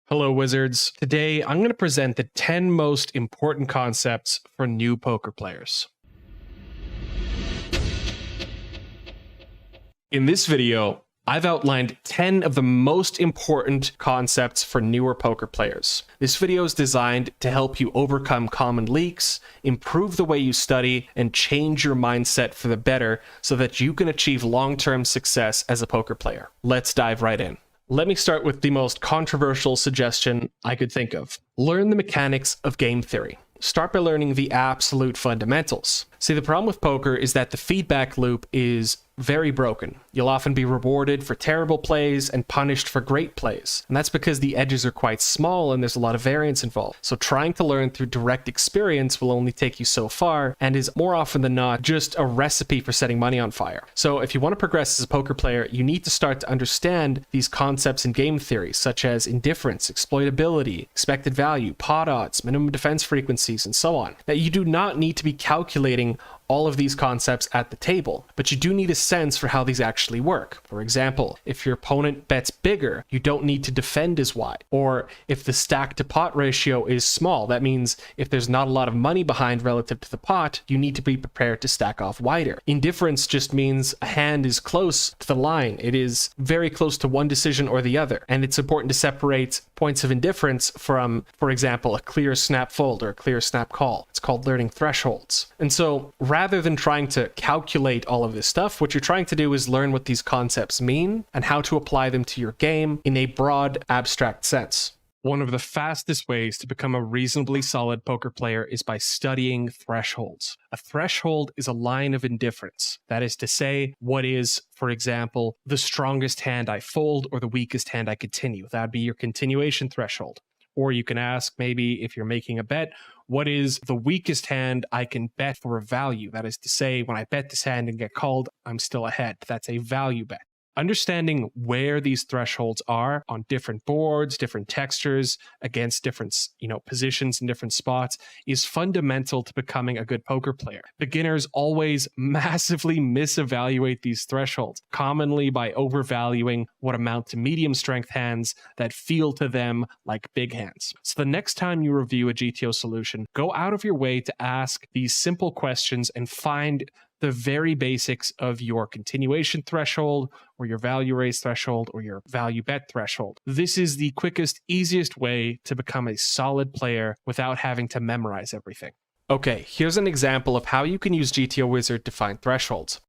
Hello, wizards. Today, I'm going to present the 10 most important concepts for new poker players. In this video, I've outlined 10 of the most important concepts for newer poker players. This video is designed to help you overcome common leaks, improve the way you study, and change your mindset for the better so that you can achieve long-term success as a poker player. Let's dive right in. Let me start with the most controversial suggestion I could think of. Learn the mechanics of game theory. Start by learning the absolute fundamentals. See, the problem with poker is that the feedback loop is very broken. You'll often be rewarded for terrible plays and punished for great plays. And that's because the edges are quite small and there's a lot of variance involved. So trying to learn through direct experience will only take you so far and is more often than not just a recipe for setting money on fire. So if you want to progress as a poker player, you need to start to understand these concepts in game theory, such as indifference, exploitability, expected value, pot odds, minimum defense frequencies, and so on. Now, you do not need to be calculating all of these concepts at the table, but you do need a sense for how these actually work. For example, if your opponent bets bigger, you don't need to defend as wide. Or if the stack to pot ratio is small, that means if there's not a lot of money behind relative to the pot, you need to be prepared to stack off wider. Indifference just means a hand is close to the line. It is very close to one decision or the other. And it's important to separate points of indifference from, for example, a clear snap fold or a clear snap call. It's called learning thresholds. And so rather than trying to calculate all of this stuff, what you're trying to do is learn what these concepts mean and how to apply them to your game in a broad, abstract sense. One of the fastest ways to become a reasonably solid poker player is by studying thresholds. A threshold is a line of indifference. That is to say, what is, for example, the strongest hand I fold or the weakest hand I continue. That would be your continuation threshold. Or you can ask, maybe if you're making a bet, what is the weakest hand I can bet for a value? That is to say, when I bet this hand and get called, I'm still ahead. That's a value bet. Understanding where these thresholds are on different boards, different textures, against different, positions in different spots is fundamental to becoming a good poker player. Beginners always massively misevaluate these thresholds, commonly by overvaluing what amount to medium strength hands that feel to them like big hands. So the next time you review a GTO solution, go out of your way to ask these simple questions and find the very basics of your continuation threshold or your value raise threshold or your value bet threshold. This is the quickest, easiest way to become a solid player without having to memorize everything. Okay, here's an example of how you can use GTO Wizard to find thresholds.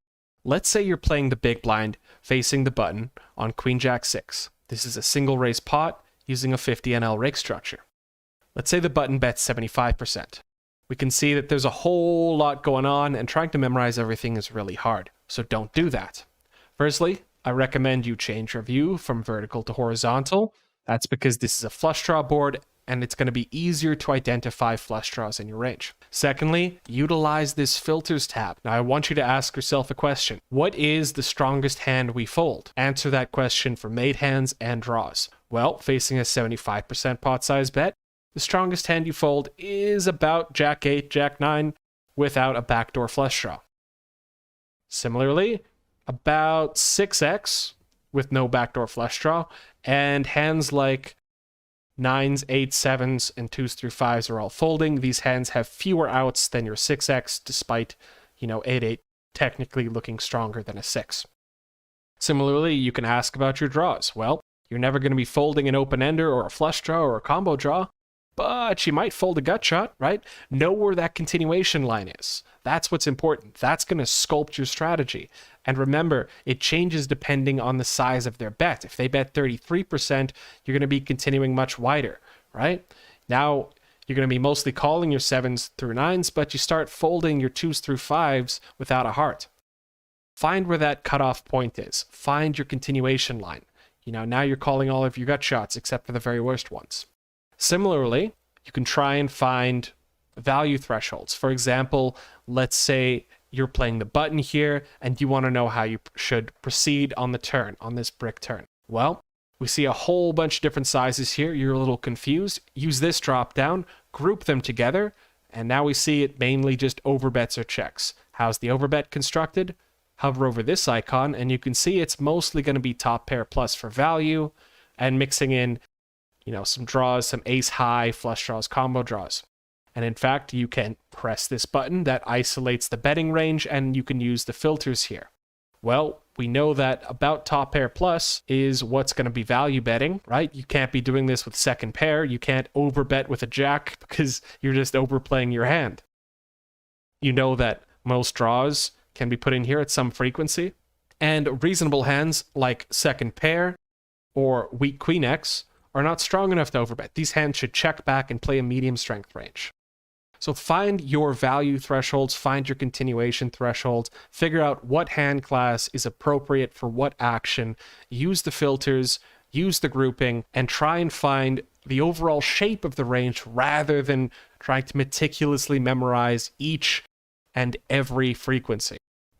Let's say you're playing the big blind facing the button on Queen Jack 6. This is a single raise pot using a 50 NL rake structure. Let's say the button bets 75%. We can see that there's a whole lot going on and trying to memorize everything is really hard. So don't do that. Firstly, I recommend you change your view from vertical to horizontal. That's because this is a flush draw board and it's going to be easier to identify flush draws in your range. Secondly, utilize this filters tab. Now I want you to ask yourself a question. What is the strongest hand we fold? Answer that question for made hands and draws. Well, facing a 75% pot size bet, the strongest hand you fold is about Jack 8, Jack 9 without a backdoor flush draw. Similarly, about 6x with no backdoor flush draw, and hands like 9s, 8s, 7s, and 2s through 5s are all folding. These hands have fewer outs than your 6x, despite, 8-8 technically looking stronger than a 6. Similarly, you can ask about your draws. Well, you're never going to be folding an open-ender or a flush draw or a combo draw, but you might fold a gut shot, right? Know where that continuation line is. That's what's important. That's going to sculpt your strategy. And remember, it changes depending on the size of their bet. If they bet 33%, you're going to be continuing much wider, right? Now, you're going to be mostly calling your 7s through 9s, but you start folding your 2s through 5s without a heart. Find where that cutoff point is. Find your continuation line. Now you're calling all of your gut shots except for the very worst ones. Similarly, you can try and find value thresholds. For example, let's say you're playing the button here and you want to know how you should proceed on the turn, on this brick turn. Well, we see a whole bunch of different sizes here. You're a little confused. Use this drop down, group them together, and now we see it mainly just overbets or checks. How's the overbet constructed? Hover over this icon and you can see it's mostly going to be top pair plus for value and mixing in some draws, some ace high, flush draws, combo draws. And in fact, you can press this button that isolates the betting range, and you can use the filters here. Well, we know that about top pair plus is what's going to be value betting, right? You can't be doing this with second pair. You can't overbet with a jack because you're just overplaying your hand. You know that most draws can be put in here at some frequency, and reasonable hands like second pair or weak queen X are not strong enough to overbet. These hands should check back and play a medium strength range. So find your value thresholds, find your continuation thresholds, figure out what hand class is appropriate for what action, use the filters, use the grouping, and try and find the overall shape of the range rather than trying to meticulously memorize each and every frequency.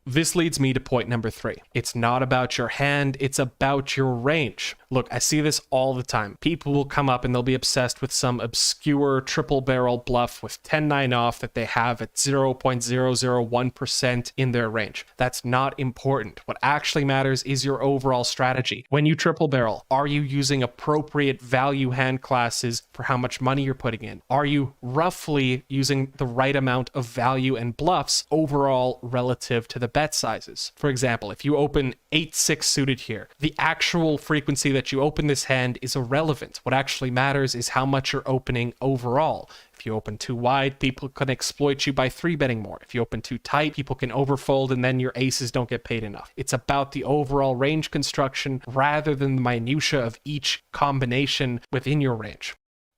This leads me to point number 3. It's not about your hand, it's about your range. Look, I see this all the time. People will come up and they'll be obsessed with some obscure triple barrel bluff with 10-9 off that they have at 0.001% in their range. That's not important. What actually matters is your overall strategy. When you triple barrel, are you using appropriate value hand classes for how much money you're putting in? Are you roughly using the right amount of value and bluffs overall relative to the bet sizes? For example, if you open 8-6 suited here, the actual frequency that you open this hand is irrelevant. What actually matters is how much you're opening overall. If you open too wide, people can exploit you by 3-betting more. If you open too tight, people can overfold and then your aces don't get paid enough. It's about the overall range construction rather than the minutia of each combination within your range.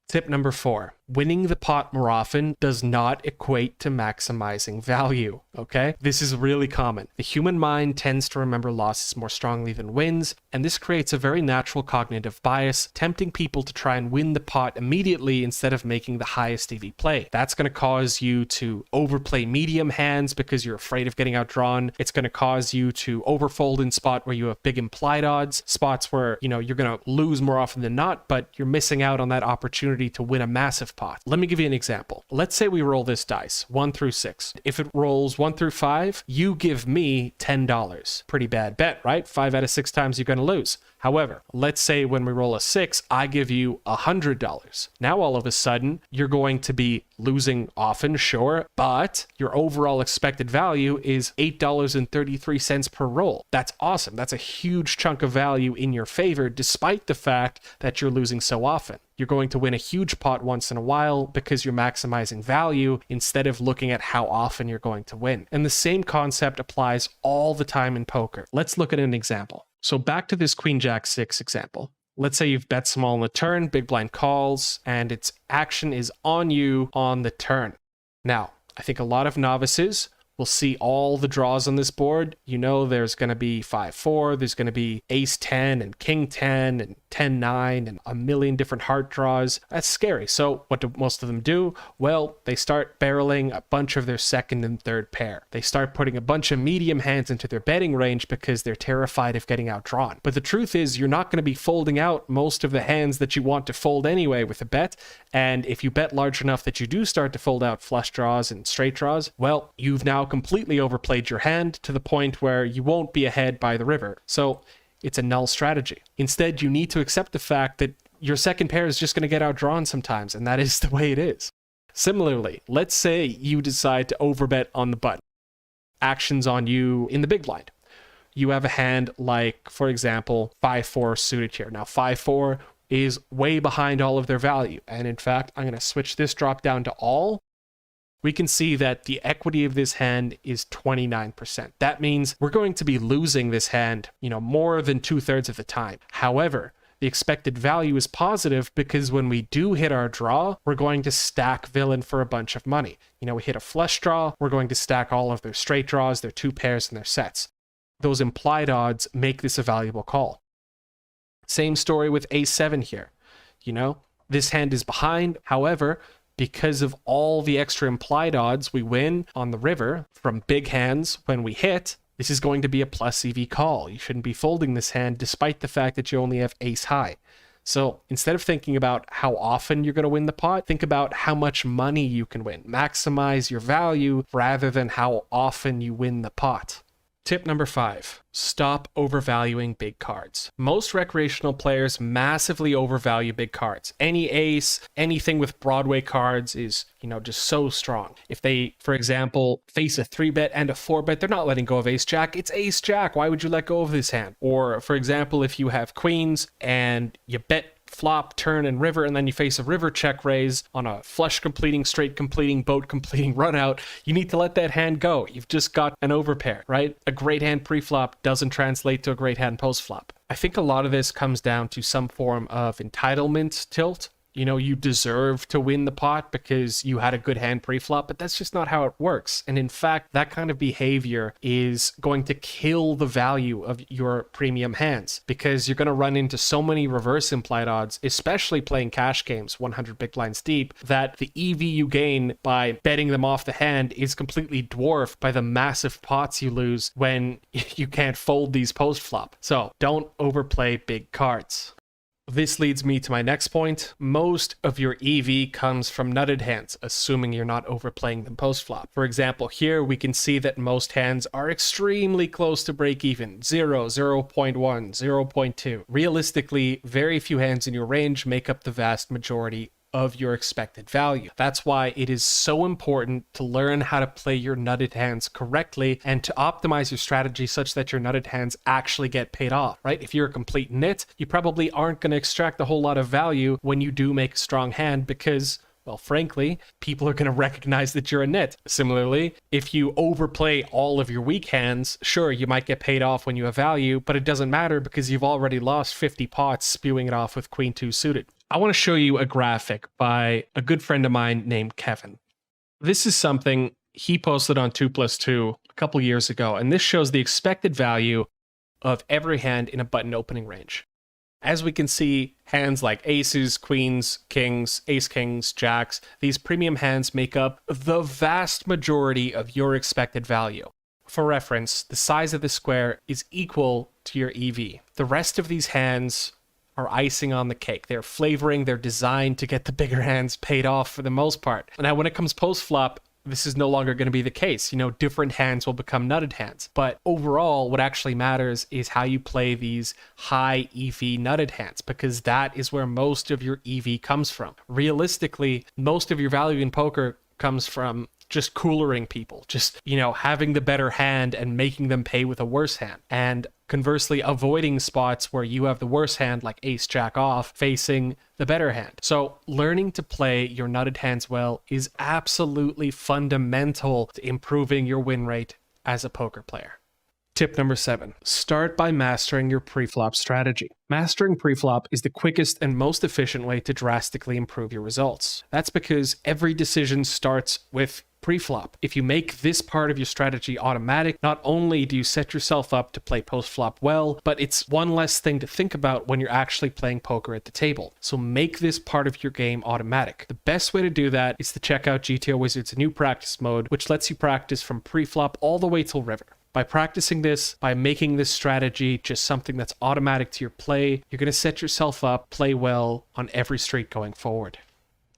Tip number 4, winning the pot more often does not equate to maximizing value, okay? This is really common. The human mind tends to remember losses more strongly than wins, and this creates a very natural cognitive bias, tempting people to try and win the pot immediately instead of making the highest EV play. That's going to cause you to overplay medium hands because you're afraid of getting outdrawn. It's going to cause you to overfold in spot where you have big implied odds, spots where, you're going to lose more often than not, but you're missing out on that opportunity to win a massive pot. Let me give you an example. Let's say we roll this dice, 1 through 6. If it rolls 1 through 5, you give me $10. Pretty bad bet, right? 5 out of 6 times you're going to lose. However, let's say when we roll a 6, I give you $100. Now all of a sudden, you're going to be losing often, sure, but your overall expected value is $8.33 per roll. That's awesome. That's a huge chunk of value in your favor, despite the fact that you're losing so often. You're going to win a huge pot once in a while because you're maximizing value instead of looking at how often you're going to win. And the same concept applies all the time in poker. Let's look at an example. So back to this Queen Jack 6 example. Let's say you've bet small on the turn, big blind calls, and its action is on you on the turn. Now, I think a lot of novices will see all the draws on this board. There's going to be 5-4, there's going to be ace 10 and king 10 and 10-9 and a million different heart draws. That's scary. So what do most of them do? Well, they start barreling a bunch of their second and third pair. They start putting a bunch of medium hands into their betting range because they're terrified of getting outdrawn. But the truth is, you're not going to be folding out most of the hands that you want to fold anyway with a bet. And if you bet large enough that you do start to fold out flush draws and straight draws, well, you've now completely overplayed your hand to the point where you won't be ahead by the river. So it's a null strategy. Instead, you need to accept the fact that your second pair is just going to get outdrawn sometimes, and that is the way it is. Similarly, let's say you decide to overbet on the button. Actions on you in the big blind. You have a hand like, for example, 5-4 suited here. Now, 5-4 is way behind all of their value. And in fact, I'm going to switch this drop down to all. We can see that the equity of this hand is 29%. That means we're going to be losing this hand, more than 2/3 of the time. However, the expected value is positive because when we do hit our draw, we're going to stack villain for a bunch of money. We hit a flush draw, we're going to stack all of their straight draws, their 2 pairs, and their sets. Those implied odds make this a valuable call. Same story with a7 here. This hand is behind. However, because of all the extra implied odds we win on the river from big hands when we hit, this is going to be a plus EV call. You shouldn't be folding this hand despite the fact that you only have ace high. So instead of thinking about how often you're going to win the pot, think about how much money you can win. Maximize your value rather than how often you win the pot. Tip number 5, stop overvaluing big cards. Most recreational players massively overvalue big cards. Any ace, anything with Broadway cards is, just so strong. If they, for example, face a 3-bet and a 4-bet, they're not letting go of ace-jack. It's ace-jack. Why would you let go of this hand? Or, for example, if you have queens and you bet flop, turn, and river, and then you face a river check raise on a flush completing, straight completing, boat completing run out, you need to let that hand go. You've just got an overpair, right? A great hand pre-flop doesn't translate to a great hand post-flop. I think a lot of this comes down to some form of entitlement tilt. You deserve to win the pot because you had a good hand pre-flop, but that's just not how it works. And in fact, that kind of behavior is going to kill the value of your premium hands because you're going to run into so many reverse implied odds, especially playing cash games 100 big blinds deep, that the EV you gain by betting them off the hand is completely dwarfed by the massive pots you lose when you can't fold these post-flop. So don't overplay big cards. This leads me to my next point. Most of your EV comes from nutted hands, assuming you're not overplaying them post-flop. For example, here we can see that most hands are extremely close to break even. 0, 0.1, 0.2. Realistically, very few hands in your range make up the vast majority of your expected value. That's why it is so important to learn how to play your nutted hands correctly and to optimize your strategy such that your nutted hands actually get paid off, right? If you're a complete nit, you probably aren't going to extract a whole lot of value when you do make a strong hand because, well, frankly, people are going to recognize that you're a nit. Similarly, if you overplay all of your weak hands, sure, you might get paid off when you have value, but it doesn't matter because you've already lost 50 pots spewing it off with queen 2 suited. I want to show you a graphic by a good friend of mine named Kevin. This is something he posted on 2+2 a couple years ago, and this shows the expected value of every hand in a button opening range. As we can see, hands like aces, queens, kings, ace-kings, jacks, these premium hands make up the vast majority of your expected value. For reference, the size of the square is equal to your EV. The rest of these hands are icing on the cake. They're flavoring, they're designed to get the bigger hands paid off for the most part. Now, when it comes post-flop, this is no longer going to be the case. Different hands will become nutted hands. But overall, what actually matters is how you play these high EV nutted hands, because that is where most of your EV comes from. Realistically, most of your value in poker comes from just coolering people, just, having the better hand and making them pay with a worse hand. And conversely, avoiding spots where you have the worse hand, like ace jack off, facing the better hand. So learning to play your nutted hands well is absolutely fundamental to improving your win rate as a poker player. Tip number 7, start by mastering your pre-flop strategy. Mastering pre-flop is the quickest and most efficient way to drastically improve your results. That's because every decision starts with pre-flop. If you make this part of your strategy automatic, not only do you set yourself up to play post-flop well, but it's one less thing to think about when you're actually playing poker at the table. So make this part of your game automatic. The best way to do that is to check out GTO Wizard's new practice mode, which lets you practice from pre-flop all the way till river. By practicing this, by making this strategy just something that's automatic to your play, you're going to set yourself up, play well on every street going forward.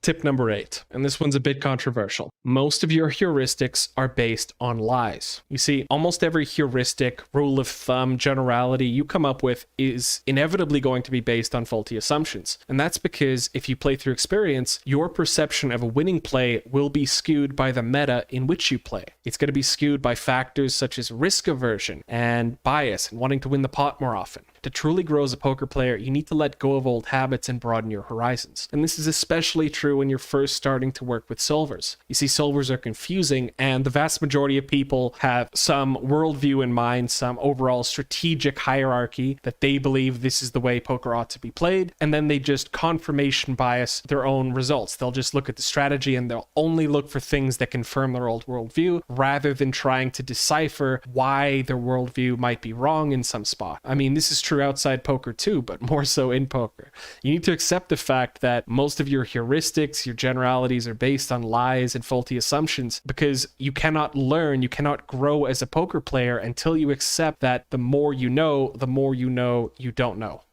Tip number 8, and this one's a bit controversial. Most of your heuristics are based on lies. You see, almost every heuristic, rule of thumb, generality you come up with is inevitably going to be based on faulty assumptions. And that's because if you play through experience, your perception of a winning play will be skewed by the meta in which you play. It's going to be skewed by factors such as risk aversion and bias and wanting to win the pot more often. To truly grow as a poker player, you need to let go of old habits and broaden your horizons. And this is especially true when you're first starting to work with solvers. You see, solvers are confusing, and the vast majority of people have some worldview in mind, some overall strategic hierarchy that they believe this is the way poker ought to be played, and then they just confirmation bias their own results. They'll just look at the strategy and they'll only look for things that confirm their old worldview rather than trying to decipher why their worldview might be wrong in some spot. I mean, this is true outside poker too, but more so in poker. You need to accept the fact that most of your heuristics, your generalities are based on lies and faulty assumptions, because you cannot learn, you cannot grow as a poker player until you accept that the more you know you don't know.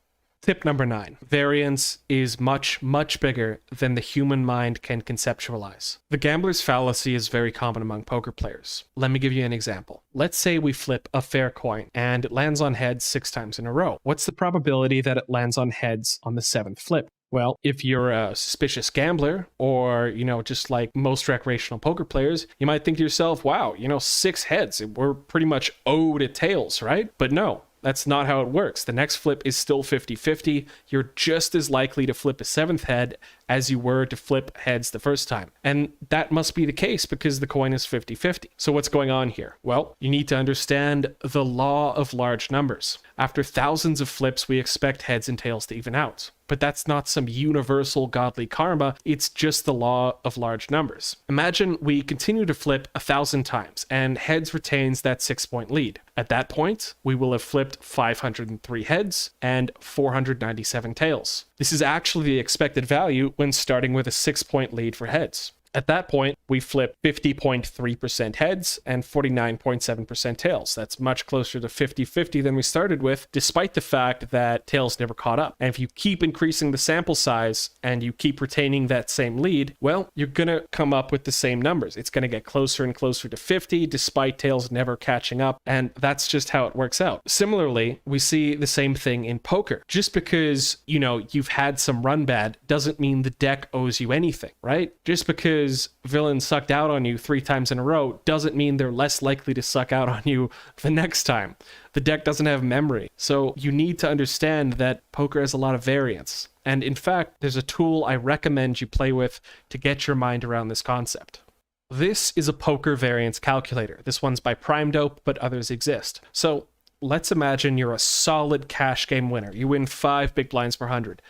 Tip number 9. Variance is much, much bigger than the human mind can conceptualize. The gambler's fallacy is very common among poker players. Let me give you an example. Let's say we flip a fair coin and it lands on heads 6 times in a row. What's the probability that it lands on heads on the 7th flip? Well, if you're a suspicious gambler or, just like most recreational poker players, you might think to yourself, wow, 6 heads, we're pretty much owed at tails, right? But no. That's not how it works. The next flip is still 50-50. You're just as likely to flip a 7th head as you were to flip heads the first time. And that must be the case because the coin is 50-50. So what's going on here? Well, you need to understand the law of large numbers. After thousands of flips, we expect heads and tails to even out. But that's not some universal godly karma, it's just the law of large numbers. Imagine we continue to flip 1,000 times and heads retains that 6-point lead. At that point, we will have flipped 503 heads and 497 tails. This is actually the expected value when starting with a 6-point lead for heads. At that point, we flip 50.3% heads and 49.7% tails. That's much closer to 50-50 than we started with, despite the fact that tails never caught up. And if you keep increasing the sample size and you keep retaining that same lead, well, you're going to come up with the same numbers. It's going to get closer and closer to 50, despite tails never catching up. And that's just how it works out. Similarly, we see the same thing in poker. Just because, you've had some run bad doesn't mean the deck owes you anything, right? Just because villains sucked out on you 3 times in a row doesn't mean they're less likely to suck out on you the next time. The deck doesn't have memory. So you need to understand that poker has a lot of variance. And in fact, there's a tool I recommend you play with to get your mind around this concept. This is a poker variance calculator. This one's by Prime Dope, but others exist. So let's imagine you're a solid cash game winner. You win 5 big blinds per 100.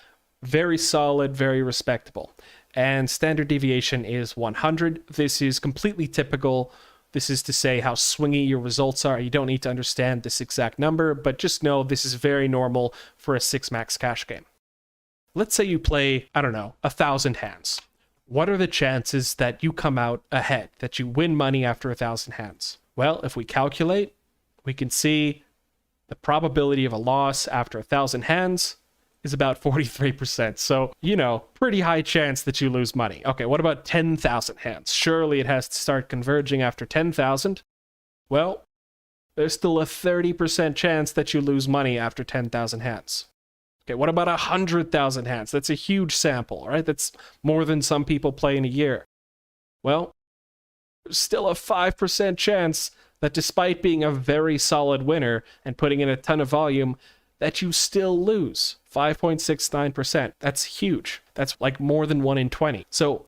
Very solid, very respectable. And standard deviation is 100. This is completely typical. This is to say how swingy your results are. You don't need to understand this exact number, but just know this is very normal for a 6-max cash game. Let's say you play, 1,000 hands. What are the chances that you come out ahead, that you win money after 1,000 hands? Well, if we calculate, we can see the probability of a loss after 1,000 hands is about 43%. So, pretty high chance that you lose money. Okay, what about 10,000 hands? Surely it has to start converging after 10,000. Well, there's still a 30% chance that you lose money after 10,000 hands. Okay, what about 100,000 hands? That's a huge sample, right? That's more than some people play in a year. Well, there's still a 5% chance that despite being a very solid winner and putting in a ton of volume, that you still lose 5.69%. That's huge. That's like more than 1 in 20. So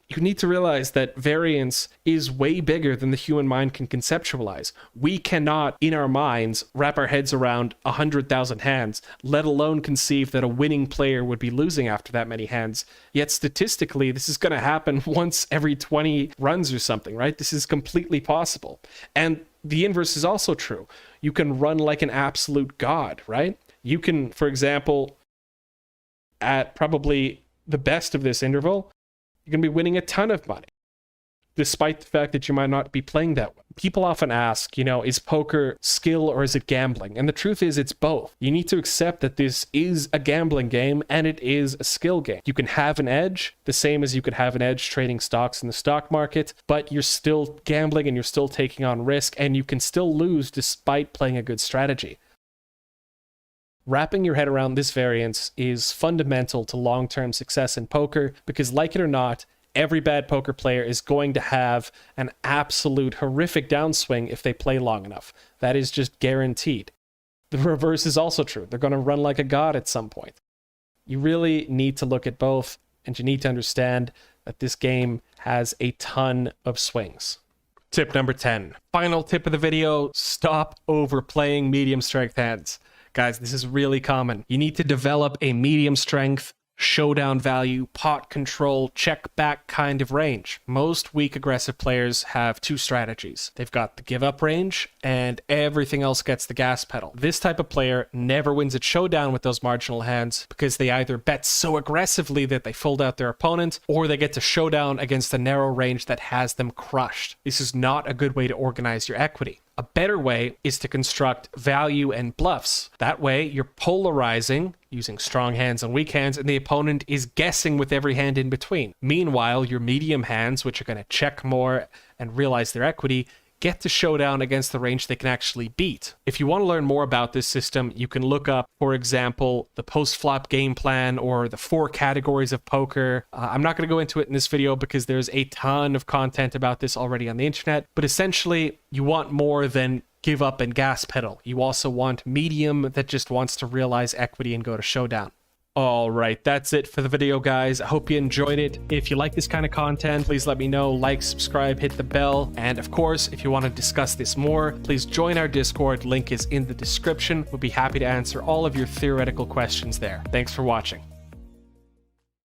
you need to realize that variance is way bigger than the human mind can conceptualize. We cannot, in our minds, wrap our heads around 100,000 hands, let alone conceive that a winning player would be losing after that many hands. Yet statistically, this is going to happen once every 20 runs or something, right? This is completely possible. And the inverse is also true. You can run like an absolute god, right? You can, for example, at probably the best of this interval, you're going to be winning a ton of money, despite the fact that you might not be playing that well. People often ask, is poker skill or is it gambling? And the truth is it's both. You need to accept that this is a gambling game and it is a skill game. You can have an edge, the same as you could have an edge trading stocks in the stock market, but you're still gambling and you're still taking on risk and you can still lose despite playing a good strategy. Wrapping your head around this variance is fundamental to long-term success in poker because, like it or not, every bad poker player is going to have an absolute horrific downswing if they play long enough. That is just guaranteed. The reverse is also true. They're going to run like a god at some point. You really need to look at both, and you need to understand that this game has a ton of swings. Tip number 10. Final tip of the video, stop overplaying medium strength hands. Guys, this is really common. You need to develop a medium strength, showdown value, pot control, check back kind of range. Most weak aggressive players have 2 strategies. They've got the give up range and everything else gets the gas pedal. This type of player never wins at showdown with those marginal hands because they either bet so aggressively that they fold out their opponent or they get to showdown against a narrow range that has them crushed. This is not a good way to organize your equity. A better way is to construct value and bluffs. That way, you're polarizing using strong hands and weak hands, and the opponent is guessing with every hand in between. Meanwhile, your medium hands, which are going to check more and realize their equity, get to showdown against the range they can actually beat. If you want to learn more about this system, you can look up, for example, the post-flop game plan or the 4 categories of poker. I'm not going to go into it in this video because there's a ton of content about this already on the internet, but essentially you want more than give up and gas pedal. You also want medium that just wants to realize equity and go to showdown. All right, that's it for the video, guys. I hope you enjoyed it. If you like this kind of content, please let me know. Like, subscribe, hit the bell. And of course, if you want to discuss this more, please join our Discord. Link is in the description. We'll be happy to answer all of your theoretical questions there. Thanks for watching.